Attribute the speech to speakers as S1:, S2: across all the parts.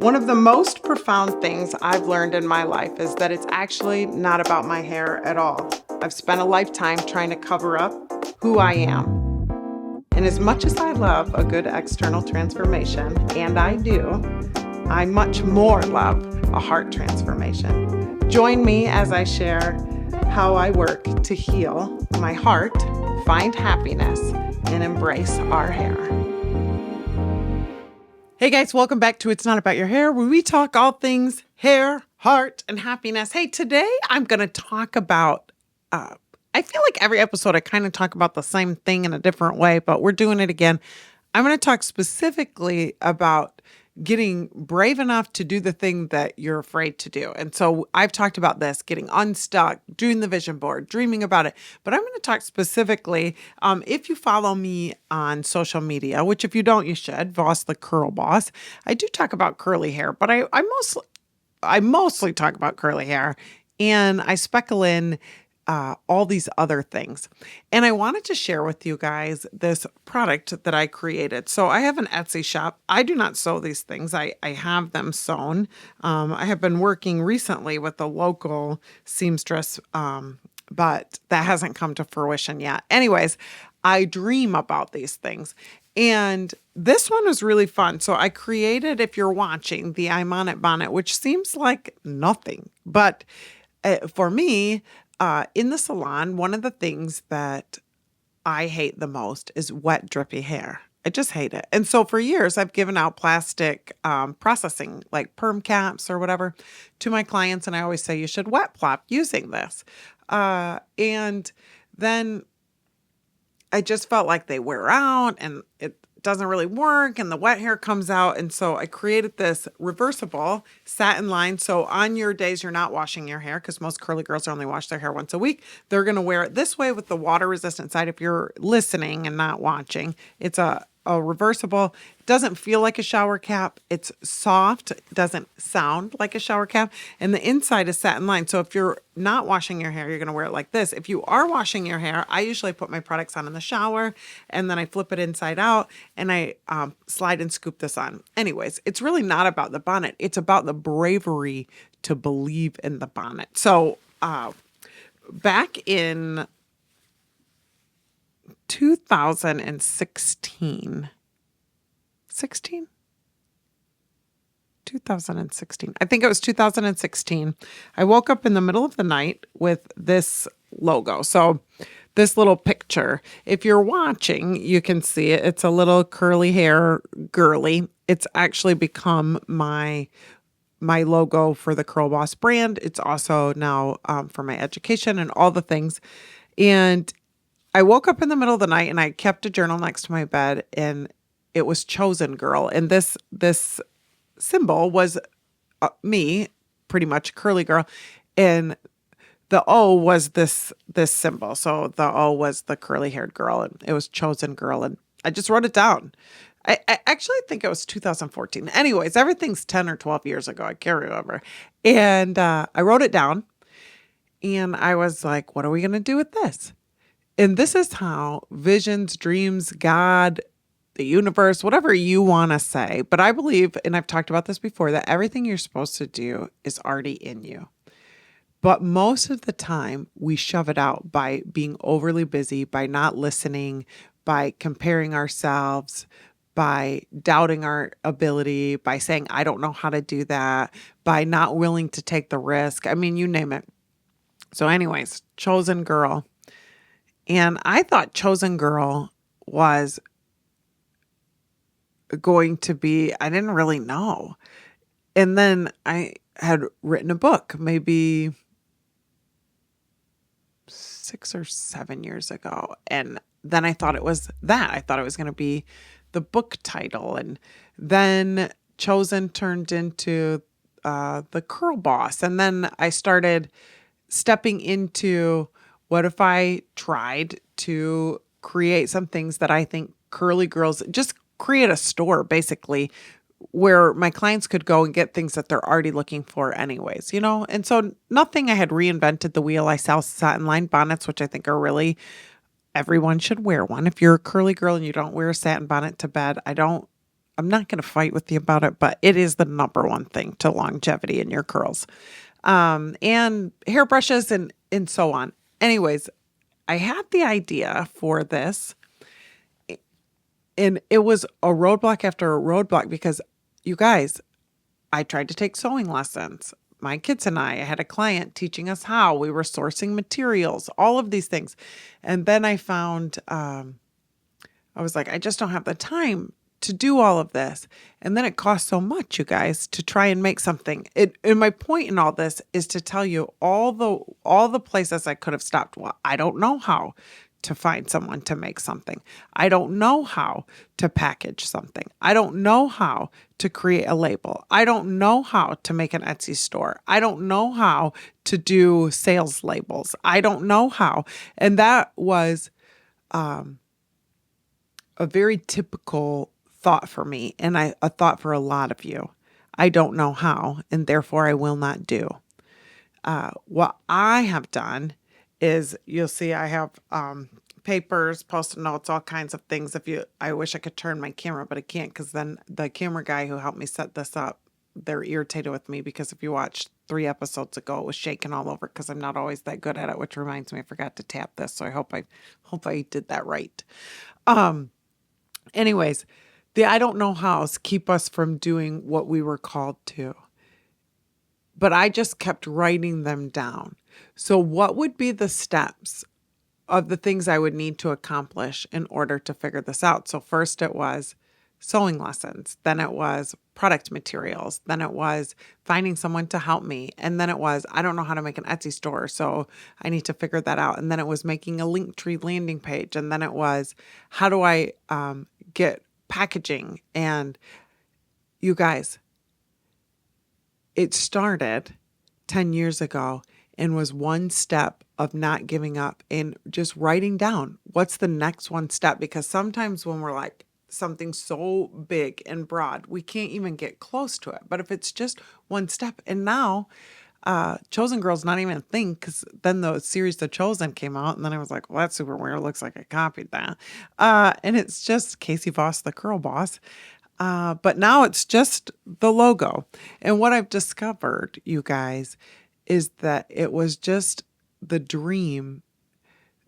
S1: One of the most profound things I've learned in my life is that it's actually not about my hair at all. I've spent a lifetime trying to cover up who I am. And as much as I love a good external transformation, and I do, I much more love a heart transformation. Join me as I share how I work to heal my heart, find happiness, and embrace our hair. Hey guys, welcome back to It's Not About Your Hair, where we talk all things hair, heart, and happiness. Hey, today I'm going to talk about, I feel like every episode I kind of talk about the same thing in a different way, but we're doing it again. I'm going to talk specifically about getting brave enough to do the thing that you're afraid to do. And so I've talked about this, getting unstuck, doing the vision board, dreaming about it. But I'm going to talk specifically, if you follow me on social media, which if you don't, you should, Voss the Curl Boss. I do talk about curly hair, but I mostly talk about curly hair, and I speckle in all these other things. And I wanted to share with you guys this product that I created. So I have an Etsy shop. I do not sew these things. I have them sewn. I have been working recently with a local seamstress, but that hasn't come to fruition yet. Anyways, I dream about these things. And this one was really fun. So I created, if you're watching, the I'm On It bonnet, which seems like nothing. But for me, in the salon, one of the things that I hate the most is wet, drippy hair. I just hate it. And so for years, I've given out plastic processing, like perm caps or whatever, to my clients. And I always say, you should wet plop using this. And then I just felt like they wear out and it doesn't really work and the wet hair comes out. And so I created this reversible satin line. So on your days you're not washing your hair, because most curly girls only wash their hair once a week, they're going to wear it this way with the water resistant side. If you're listening and not watching, it's a reversible. It doesn't feel like a shower cap. It's soft. It doesn't sound like a shower cap. And the inside is satin lined. So if you're not washing your hair, you're going to wear it like this. If you are washing your hair, I usually put my products on in the shower and then I flip it inside out and I slide and scoop this on. Anyways, it's really not about the bonnet. It's about the bravery to believe in the bonnet. So back in 2016. I think it was 2016. I woke up in the middle of the night with this logo. So this little picture, if you're watching, you can see it. It's a little curly hair girly. It's actually become my logo for the Curl Boss brand. It's also now for my education and all the things. And I woke up in the middle of the night and I kept a journal next to my bed and it was Chosen Girl. And this symbol was me, pretty much curly girl. And the O was this symbol. So the O was the curly haired girl and it was Chosen Girl. And I just wrote it down. I actually think it was 2014. Anyways, everything's 10 or 12 years ago. I can't remember. And I wrote it down and I was like, what are we going to do with this? And this is how visions, dreams, God, the universe, whatever you want to say. But I believe, and I've talked about this before, that everything you're supposed to do is already in you. But most of the time, we shove it out by being overly busy, by not listening, by comparing ourselves, by doubting our ability, by saying, I don't know how to do that, by not willing to take the risk. I mean, you name it. So anyways, Chosen Girl. And I thought Chosen Girl was going to be, I didn't really know. And then I had written a book maybe 6 or 7 years ago. And then I thought it was that. I thought it was going to be the book title. And then Chosen turned into the Curl Boss. And then I started stepping into, what if I tried to create some things that I think curly girls, just create a store basically where my clients could go and get things that they're already looking for anyways, you know? And so nothing, I had reinvented the wheel. I sell satin lined bonnets, which I think are really, everyone should wear one. If you're a curly girl and you don't wear a satin bonnet to bed, I don't I'm not going to fight with you about it, but it is the number one thing to longevity in your curls. And hairbrushes and so on. Anyways, I had the idea for this, and it was a roadblock after a roadblock because you guys, I tried to take sewing lessons. My kids and I had a client teaching us how we were sourcing materials, all of these things. And then I found, I was like, I just don't have the time to do all of this. And then it costs so much, you guys, to try and make something. And my point in all this is to tell you all the places I could have stopped. Well, I don't know how to find someone to make something. I don't know how to package something. I don't know how to create a label. I don't know how to make an Etsy store. I don't know how to do sales labels. I don't know how. And that was a very typical thought for me, and a thought for a lot of you. I don't know how, and therefore I will not do. What I have done is, you'll see I have papers, post-it notes, all kinds of things. I wish I could turn my camera, but I can't, because then the camera guy who helped me set this up, they're irritated with me because if you watched 3 episodes ago, it was shaking all over because I'm not always that good at it, which reminds me I forgot to tap this. So I hope I did that right. Anyways, the I don't know hows keep us from doing what we were called to. But I just kept writing them down. So what would be the steps of the things I would need to accomplish in order to figure this out? So first it was sewing lessons. Then it was product materials. Then it was finding someone to help me. And then it was, I don't know how to make an Etsy store, so I need to figure that out. And then it was making a Linktree landing page. And then it was, how do I get packaging? And you guys, it started 10 years ago and was one step of not giving up and just writing down what's the next one step. Because sometimes when we're like something so big and broad, we can't even get close to it. But if it's just one step, and now Chosen Girl's not even a thing, because then the series The Chosen came out, and then I was like, well, that's super weird. It looks like I copied that. And it's just Casey Voss, the Curl Boss. But now it's just the logo. And what I've discovered, you guys, is that it was just the dream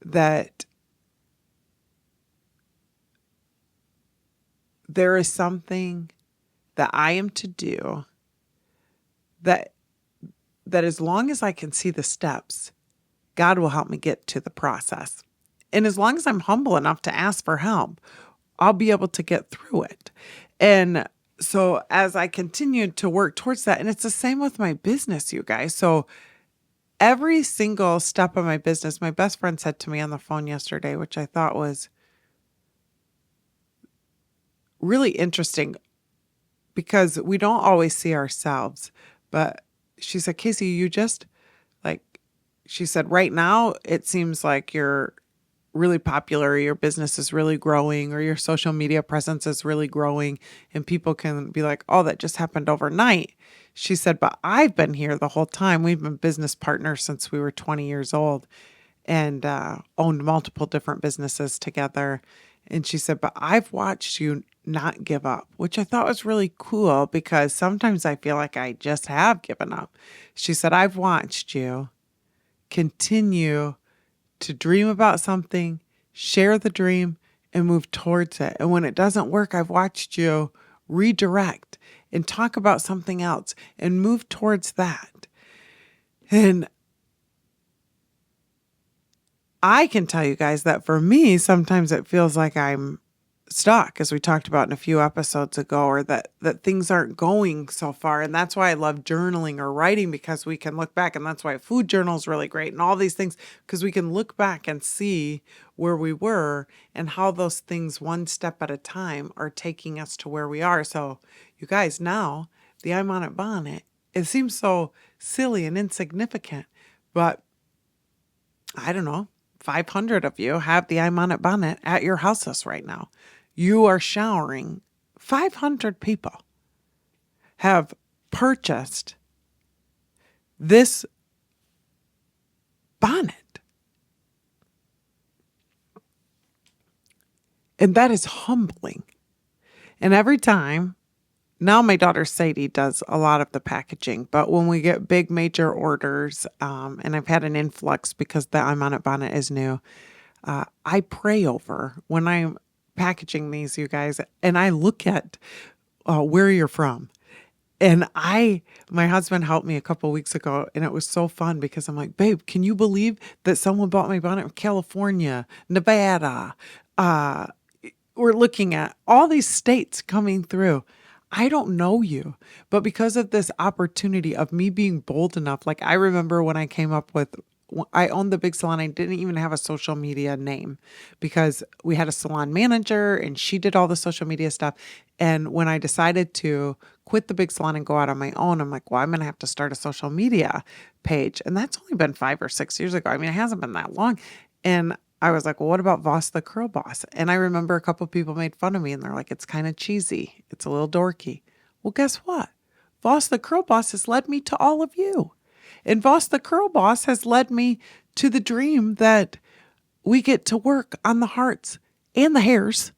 S1: that there is something that I am to do that as long as I can see the steps, God will help me get to the process. And as long as I'm humble enough to ask for help, I'll be able to get through it. And so as I continued to work towards that, and it's the same with my business, you guys. So every single step of my business, my best friend said to me on the phone yesterday, which I thought was really interesting because we don't always see ourselves. But she said, Casey, she said, right now it seems like you're really popular, your business is really growing, or your social media presence is really growing, and people can be like, oh, that just happened overnight. She said, but I've been here the whole time. We've been business partners since we were 20 years old and owned multiple different businesses together. And she said, but I've watched you not give up, which I thought was really cool because sometimes I feel like I just have given up. She said, I've watched you continue to dream about something, share the dream, and move towards it. And when it doesn't work, I've watched you redirect and talk about something else and move towards that. And I can tell you guys that for me, sometimes it feels like I'm stuck, as we talked about in a few episodes ago, or that things aren't going so far. And that's why I love journaling or writing, because we can look back, and that's why food journal is really great and all these things, because we can look back and see where we were and how those things one step at a time are taking us to where we are. So you guys, now the I'm on it bonnet, it seems so silly and insignificant, but I don't know, 500 of you have the I'm on it bonnet at your houses right now. You are showering. 500 people have purchased this bonnet. And that is humbling. And every time, now my daughter Sadie does a lot of the packaging, but when we get big major orders, and I've had an influx because the I'm on it bonnet is new, I pray over when I'm packaging these, you guys, and I look at where you're from. And my husband helped me a couple weeks ago, and it was so fun because I'm like, babe, can you believe that someone bought my bonnet from California, Nevada? Uh, we're looking at all these states coming through. I don't know you, but because of this opportunity of me being bold enough, like I remember when I came up with, I owned the big salon. I didn't even have a social media name because we had a salon manager and she did all the social media stuff. And when I decided to quit the big salon and go out on my own, I'm like, well, I'm going to have to start a social media page. And that's only been 5 or 6 years ago. I mean, it hasn't been that long. And I was like, well, what about Voss the Curl Boss? And I remember a couple of people made fun of me and they're like, it's kind of cheesy. It's a little dorky. Well, guess what? Voss the Curl Boss has led me to all of you. And Voss the Curl Boss has led me to the dream that we get to work on the hearts and the hairs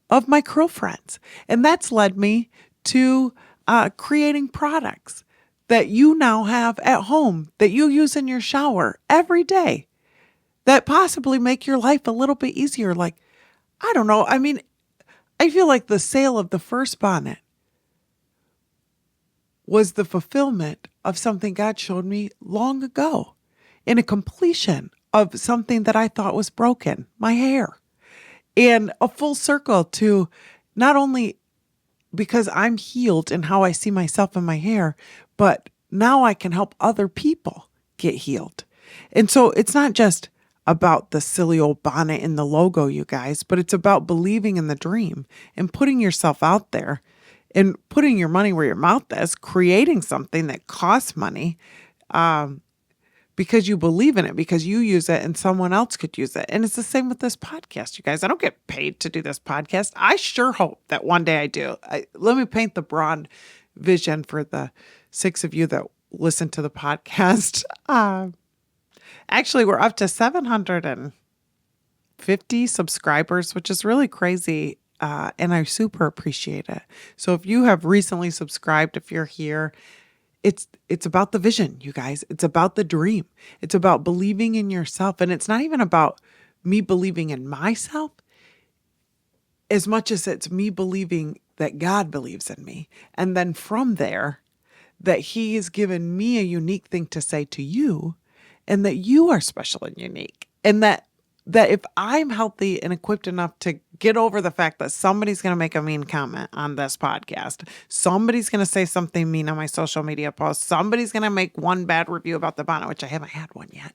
S1: of my curl friends. And that's led me to creating products that you now have at home that you use in your shower every day that possibly make your life a little bit easier. Like, I don't know. I mean, I feel like the sale of the first bonnet was the fulfillment of something God showed me long ago in a completion of something that I thought was broken, my hair, and a full circle to not only because I'm healed in how I see myself and my hair, but now I can help other people get healed. And so it's not just about the silly old bonnet and the logo, you guys, but it's about believing in the dream and putting yourself out there and putting your money where your mouth is, creating something that costs money because you believe in it, because you use it and someone else could use it. And it's the same with this podcast, you guys. I don't get paid to do this podcast. I sure hope that one day I do. Let me paint the broad vision for the 6 of you that listen to the podcast. Actually, we're up to 750 subscribers, which is really crazy. And I super appreciate it. So if you have recently subscribed, if you're here, it's about the vision, you guys. It's about the dream. It's about believing in yourself. And it's not even about me believing in myself as much as it's me believing that God believes in me. And then from there, that He has given me a unique thing to say to you, and that you are special and unique. And that if I'm healthy and equipped enough to get over the fact that somebody's going to make a mean comment on this podcast, somebody's going to say something mean on my social media post, somebody's going to make one bad review about the bonnet, which I haven't had one yet.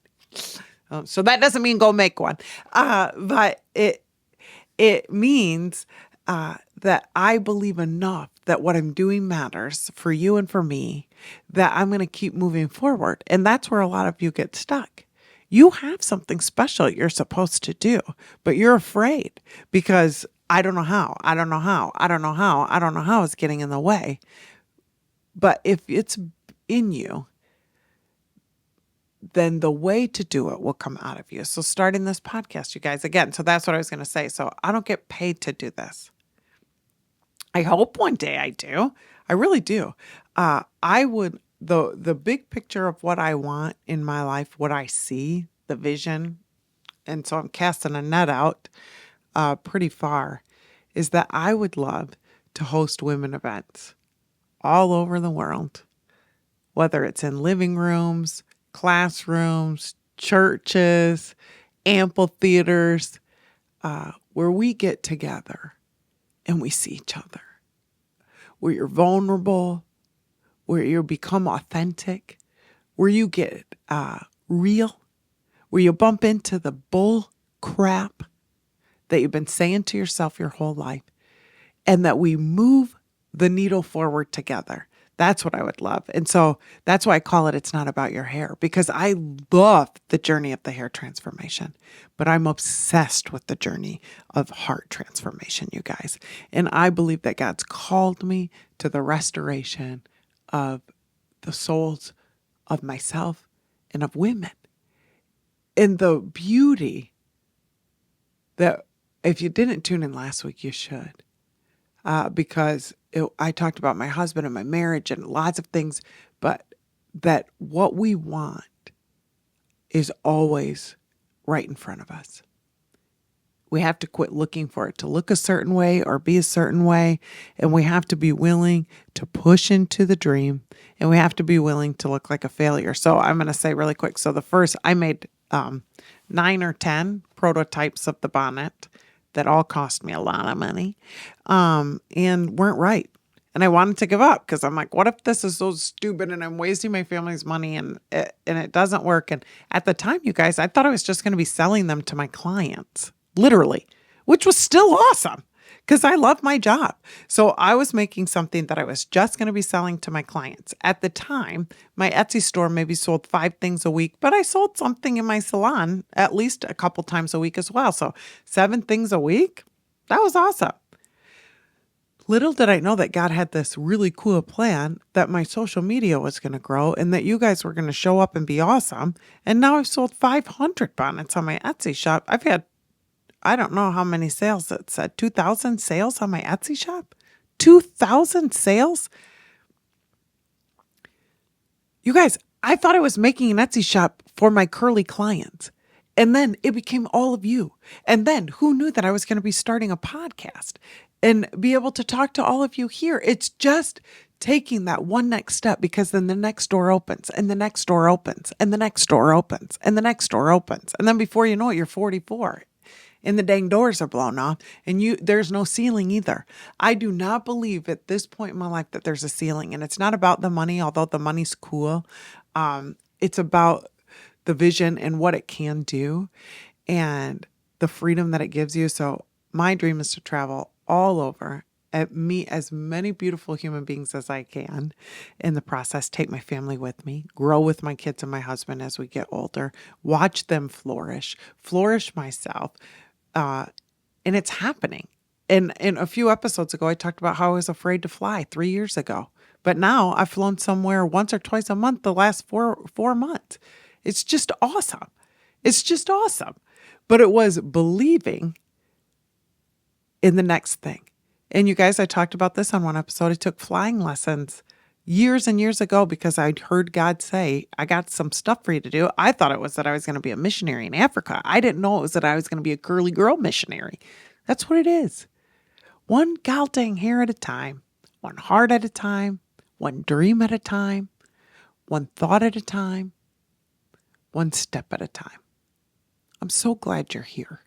S1: So that doesn't mean go make one. But it means that I believe enough that what I'm doing matters for you and for me, that I'm going to keep moving forward. And that's where a lot of you get stuck. You have something special you're supposed to do, but you're afraid because I don't know how is getting in the way. But if it's in you, then the way to do it will come out of you. So starting this podcast, you guys, again, so that's what I was going to say. So I don't get paid to do this. I hope one day I do. I really do. I would, the big picture of what I want in my life, what I see, the vision, and so I'm casting a net out pretty far, is that I would love to host women events all over the world, whether it's in living rooms, classrooms, churches, amphitheaters, where we get together and we see each other, where you're vulnerable, where you become authentic, where you get real, where you bump into the bull crap that you've been saying to yourself your whole life, and that we move the needle forward together. That's what I would love. And so that's why I call it It's Not About Your Hair, because I love the journey of the hair transformation, but I'm obsessed with the journey of heart transformation, you guys. And I believe that God's called me to the restoration of the souls of myself and of women. And the beauty that, if you didn't tune in last week, you should. because I talked about my husband and my marriage and lots of things, but that what we want is always right in front of us. We have to quit looking for it to look a certain way or be a certain way. And we have to be willing to push into the dream, and we have to be willing to look like a failure. So I'm going to say really quick. So I made 9 or 10 prototypes of the bonnet that all cost me a lot of money and weren't right. And I wanted to give up because I'm like, what if this is so stupid and I'm wasting my family's money and it doesn't work? And at the time, you guys, I thought I was just going to be selling them to my clients, literally, which was still awesome because I love my job. So I was making something that I was just going to be selling to my clients. At the time, my Etsy store maybe sold 5 things a week, but I sold something in my salon at least a couple times a week as well. So 7 things a week, that was awesome. Little did I know that God had this really cool plan that my social media was going to grow and that you guys were going to show up and be awesome. And now I've sold 500 bonnets on my Etsy shop. I've had, I don't know how many sales it said, 2,000 sales on my Etsy shop? 2,000 sales? You guys, I thought I was making an Etsy shop for my curly clients. And then it became all of you. And then who knew that I was going to be starting a podcast and be able to talk to all of you here? It's just taking that one next step, because then the next door opens and the next door opens and the next door opens and the next door opens. And then before you know it, you're 44 and the dang doors are blown off and there's no ceiling either. I do not believe at this point in my life that there's a ceiling, and it's not about the money, although the money's cool. It's about the vision and what it can do and the freedom that it gives you. So my dream is to travel all over and meet as many beautiful human beings as I can in the process, take my family with me, grow with my kids and my husband as we get older, watch them flourish myself. And it's happening. And a few episodes ago, I talked about how I was afraid to fly 3 years ago. But now I've flown somewhere once or twice a month the last four months. It's just awesome. It's just awesome. But it was believing in the next thing. And you guys, I talked about this on one episode. I took flying lessons years and years ago because I'd heard God say, I got some stuff for you to do. I thought it was that I was going to be a missionary in Africa. I didn't know it was that I was going to be a curly girl missionary. That's what it is. One gal dang hair at a time, one heart at a time, one dream at a time, one thought at a time, one step at a time. I'm so glad you're here.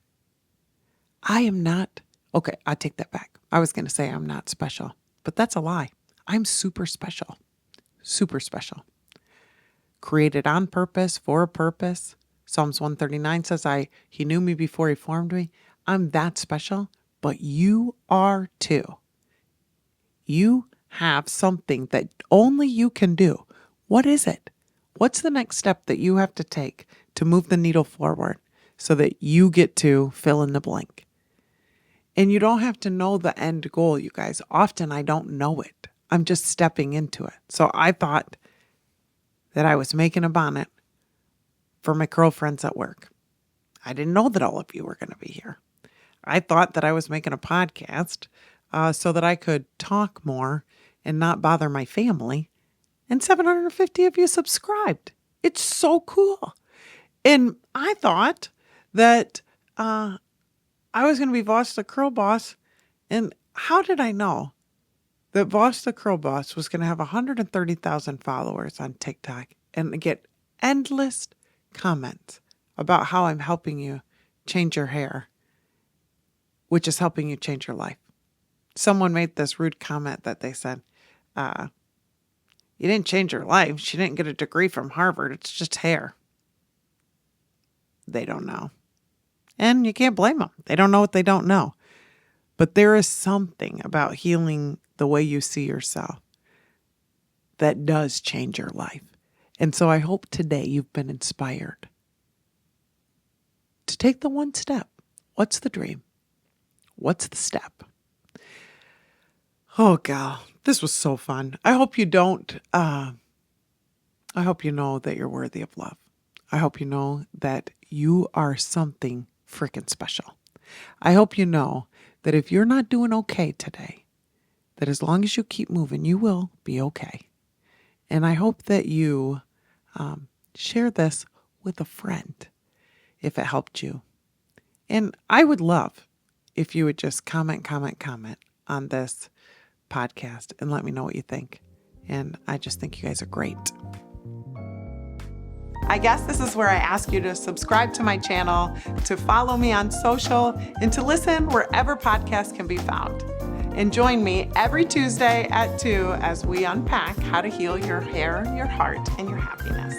S1: I am not, okay, I take that back. I was going to say I'm not special, but that's a lie. I'm super special. Super special. Created on purpose, for a purpose. Psalms 139 says he knew me before he formed me. I'm that special, but you are too. You have something that only you can do. What is it? What's the next step that you have to take to move the needle forward so that you get to fill in the blank? And you don't have to know the end goal, you guys. Often I don't know it. I'm just stepping into it. So I thought that I was making a bonnet for my girlfriends at work. I didn't know that all of you were going to be here. I thought that I was making a podcast so that I could talk more and not bother my family. And 750 of you subscribed. It's so cool. And I thought that I was going to be Voss the Curl Boss. And how did I know that Voss the Curl Boss was going to have 130,000 followers on TikTok and get endless comments about how I'm helping you change your hair, which is helping you change your life? Someone made this rude comment that they said, you didn't change her life. She didn't get a degree from Harvard. It's just hair. They don't know. And you can't blame them. They don't know what they don't know. But there is something about healing the way you see yourself that does change your life. And so I hope today you've been inspired to take the one step. What's the dream? What's the step? Oh, gal, this was so fun. I hope you don't, I hope you know that you're worthy of love. I hope you know that you are something freaking special. I hope you know that if you're not doing okay today, that as long as you keep moving, you will be okay. And I hope that you share this with a friend if it helped you. And I would love if you would just comment on this podcast and let me know what you think. And I just think you guys are great. I guess this is where I ask you to subscribe to my channel, to follow me on social, and to listen wherever podcasts can be found. And join me every Tuesday at 2 as we unpack how to heal your hair, your heart, and your happiness.